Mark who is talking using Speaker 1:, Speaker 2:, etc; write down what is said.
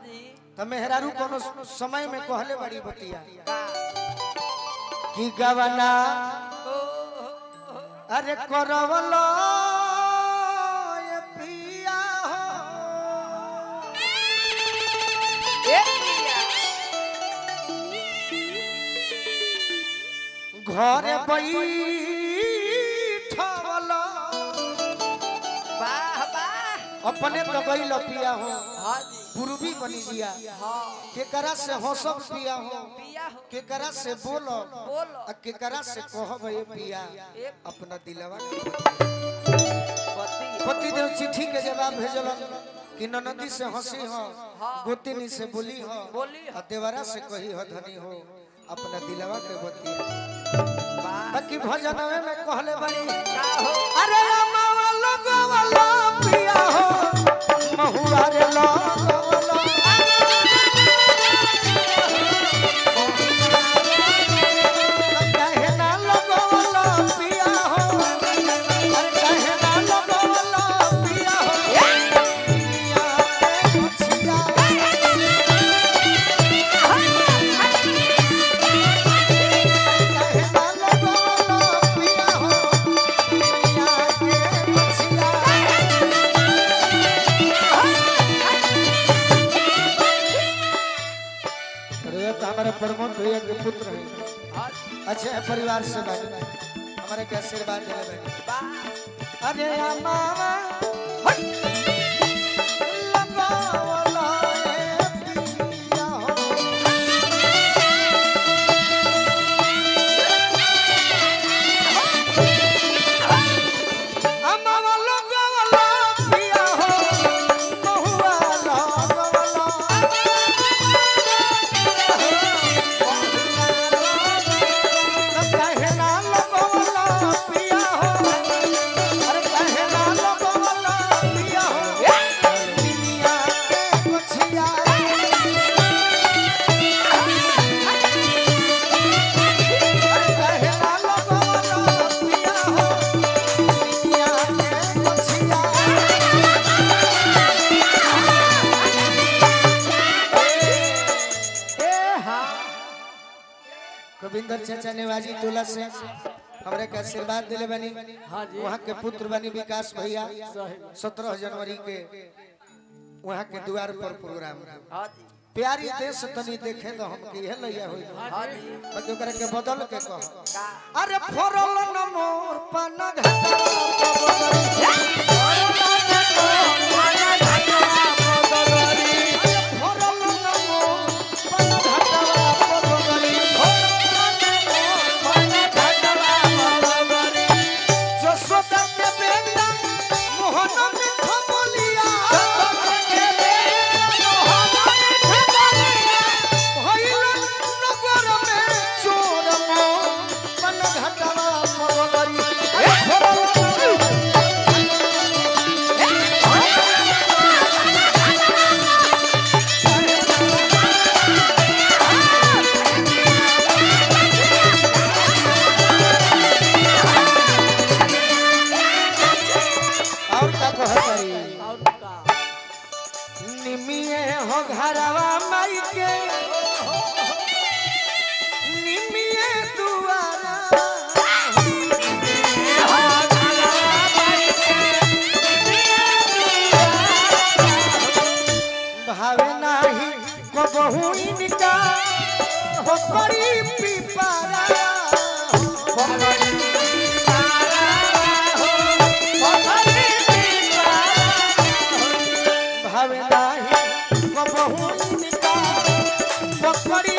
Speaker 1: जी
Speaker 2: तो मेहरारू कोनो समय में कहले बड़ी बतिया कि गवना अरे करवलो ये पिया हो घरे बैठवलो
Speaker 1: वाह वाह
Speaker 2: अपने तो गई पिया हो
Speaker 1: हाँ जी
Speaker 2: पूर्वी बनी जिया
Speaker 1: हाँ
Speaker 2: केकरा से हंसब पिया हो
Speaker 1: पिया हो
Speaker 2: केकरा से बोलो
Speaker 1: बोलो
Speaker 2: आ केकरा से कहब ये पिया अपना दिलवा के
Speaker 1: पति
Speaker 2: पति देव चिट्ठी के जवाब भेजलन कि ननदी से हंसी हो गोतिनी से बोली हो
Speaker 1: बोली
Speaker 2: आ देवरा से कही हो धनी हो अपना दिलवा के बतिया
Speaker 1: वाह
Speaker 2: बाकी भजनवे में कहले बड़ी
Speaker 1: क्या हो
Speaker 2: अरे अमावा लगवाला पिया हो महुआ रे लगवाला कहे ना लगवाला पिया हो अरे कहे ना लगवाला पिया हो दुनिया के मछिया कहे ना लगवाला पिया हो दुनिया के मछिया अरे तो हमारे प्रमोद भैया के पुत्र हैं अच्छे परिवार से बने हमारे के आशीर्वाद दे रहे अरे अमावा लगावला ए पिया हो अमावा लगावला पिया हो बहुआ लगावला कहे ना लगवाला पिया हो अरे कहे ना लगवाला पिया हो दुनिया के मछिया अरे कहे ना लगवाला पिया हो दुनिया के मछिया गोविंदर चाचा नेवाजी टोला से हमरे के आशीर्वाद दिले बनी
Speaker 1: हाँ जी
Speaker 2: वहाँ के पुत्र बनी विकास भैया 17 जनवरी के वहाँ के द्वार पर प्रोग्राम
Speaker 1: हाँ जी
Speaker 2: प्यारी देश तनी देखे तो हम के है लइया होई
Speaker 1: हाँ जी
Speaker 2: बाकी ओकरा के बदल के कह
Speaker 1: का
Speaker 2: अरे फरल न मोर पन घटा फरल न मोर पन घटा जसोदा के बेटा मोहन मिठ बोलिया भइल नगर में चोर मोर पन घटवा मगरी और का कहतरी
Speaker 1: और का
Speaker 2: निमिए हो घरवा माई के निमिए दुआरा भावे नाही को बहु इनका हो परी पिपारा हो परी पिपारा हो परी पिपारा भावे नाही को बहु इनका हो परी